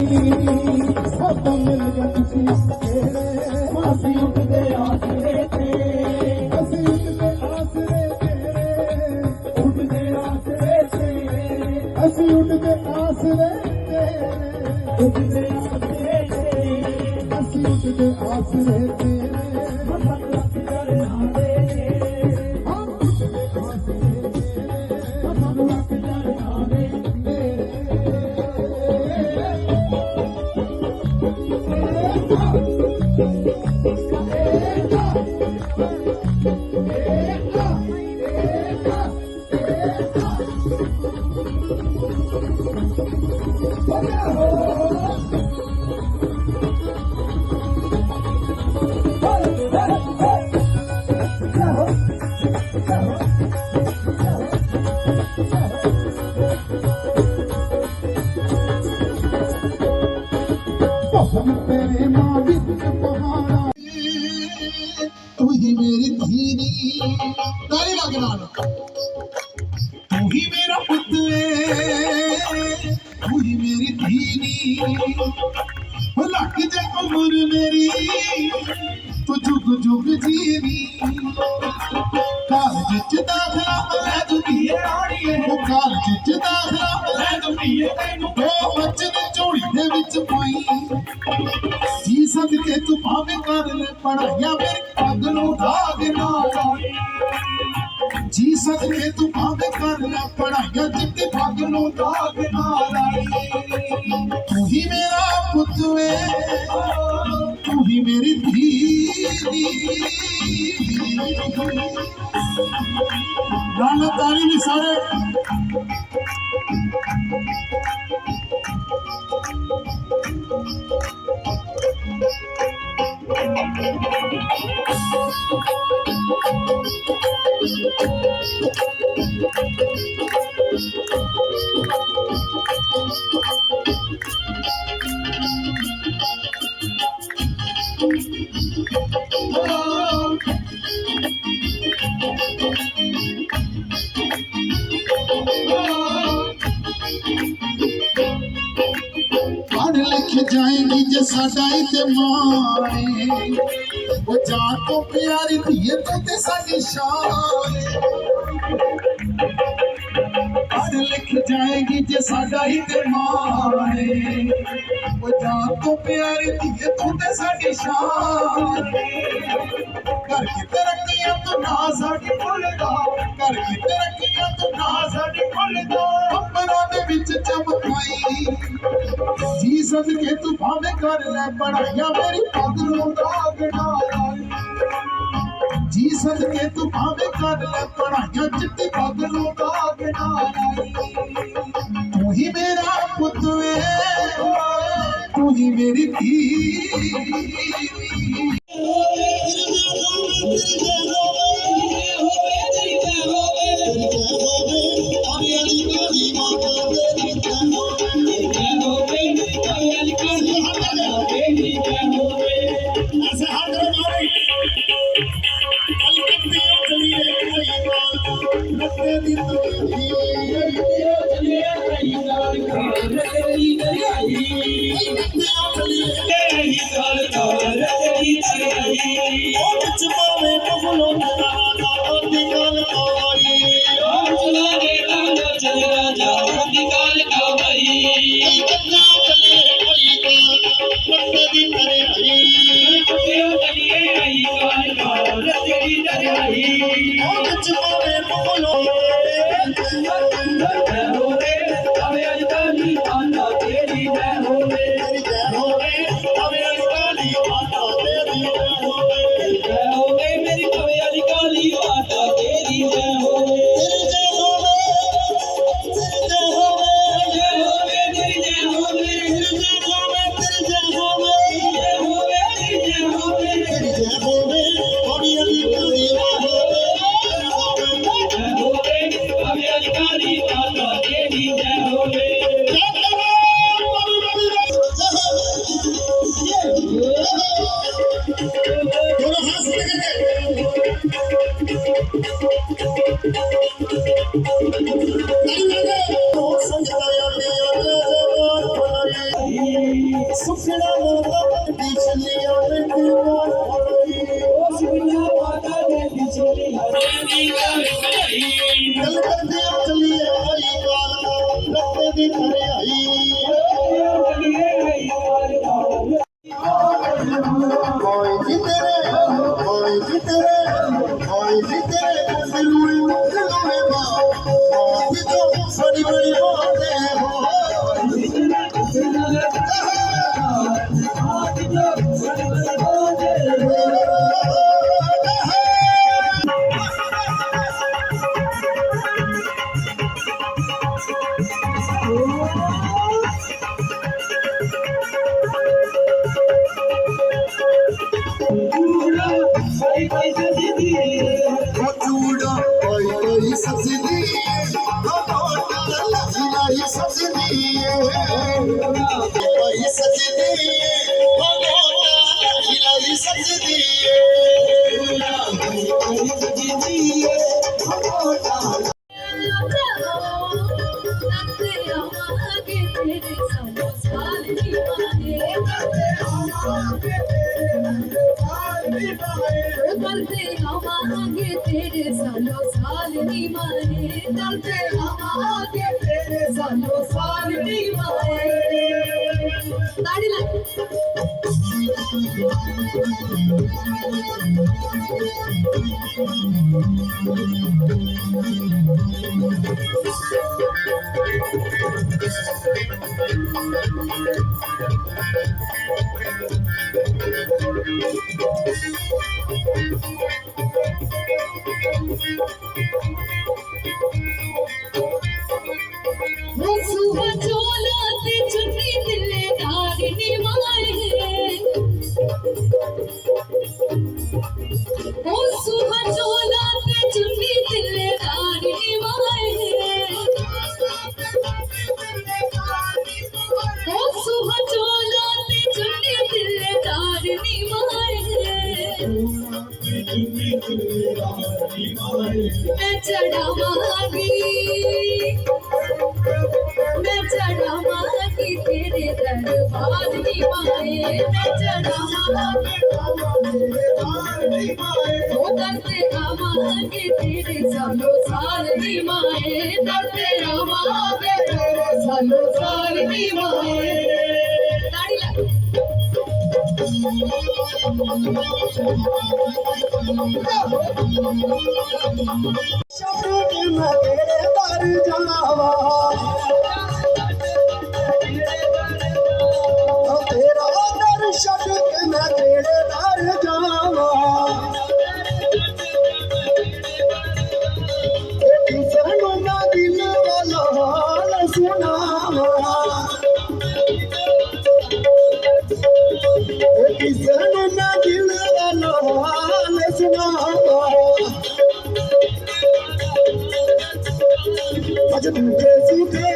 ਸਭ ਮਿਲ ਗਏ ਖੁਸ਼ੀਆਂ ਤੇਰੇ ਅਸੀਂ ਉੱਠਦੇ ਆਸਰੇ ਤੇ ਅਸੀਂ ਉੱਠਦੇ ਆਸਰੇ ਤੇਰੇ ਉੱਠਦੇ ਆਸਰੇ ਤੇਰੇ ਅਸੀਂ ਉੱਠਦੇ ਆਸਰੇ ਤੇਰੇ ਉੱਠਦੇ ਆਸਰੇ ਤੇਰੇ ਅਸੀਂ ਉੱਠਦੇ ਆਸਰੇ ਤੇਰੇ ਮੱਥਾ ਲੱਗ ਚੜ੍ਹਨਾ ਦੇ ਹਮ ਉੱਠਦੇ ਆਸਰੇ ਤੇਰੇ ਮੱਥਾ ਲੱਗ ਚੜ੍ਹਨਾ ਦੇ तेरे माँ बिच पहाड़ा तू ही मेरी धीनी तारी लगना तू ही मेरा पुत तू ही मेरी धीनी लग जा उम्र मेरी तू जुग जुग जीनी कालज च दाखला मैं दुनिया आड़ी है कालज च दाखला मैं दुनिया तैनू दो बचन झोली दे विच पाई जी सदके तू भावे कर ले पढ़ाइया मेरी पग नूं दाग ना लाई जी सदके तू भावे कर ले पढ़ाइया जिद्दी पग नूं दाग ना लाई तू ही मेरा पुत वे तू ही मेरी धीनी गाना ताली भी सारे पढ़ लिख जाएगी जे साडा इत्मारे वो जान तो प्यारी धीए तो ते साडी शान पढ़ लिख जाएगी जे साडा इत्मारे वो जान तो प्यारी धीए तो ते साडी शान घर की तरक्कियां तो ना साडी भुलदा घर की तरक्कियां तो ना साडी भुलदा अंबरां दे विच चमकाई जी सदके तू भावे कर ले पढ़ाइया मेरी पग नूं दाग ना लाई जी सदके तू भावे कर ले पढ़ाइया चिट्टी पग नूं दाग ना लाई तू ही मेरा पुत वे तू ही मेरी धी सुखड़ा माता बिजलियां में दीवार होई सुखड़ा माता दे बिजलियां गल करदे चलिए आई वाला रत्ते दी घरे आई कोई जी तेरे दिलूए बात जो बड़ी बड़ी बातें हो सजनी करते आवागे तेरे सालों साल नहीं माने करते आवागे तेरे सालों साल नहीं माने ताड़ी लग सुबह चोला ते चुन्नी दिले धारनी माए ओ सुबह चोला ते चुन्नी दिले धारनी माए ओ सुबह चोला ते चुन्नी दिले धारनी माए मैं चढ़ा मांगी तेरे दरबार नी माए मैं चढ़ा करते आवागे तेरे सालों साल नी माए करते आवागे तेरे सालों साल नी माए ताड़ी लग शब्द में तेरे दर जावा तेरा दर शब्द में तेरे दर जावा किसनो ना दिल वाला हाल सुनावा किसनो ना दिल वाला हाल सुनावा आज तुझे सुखे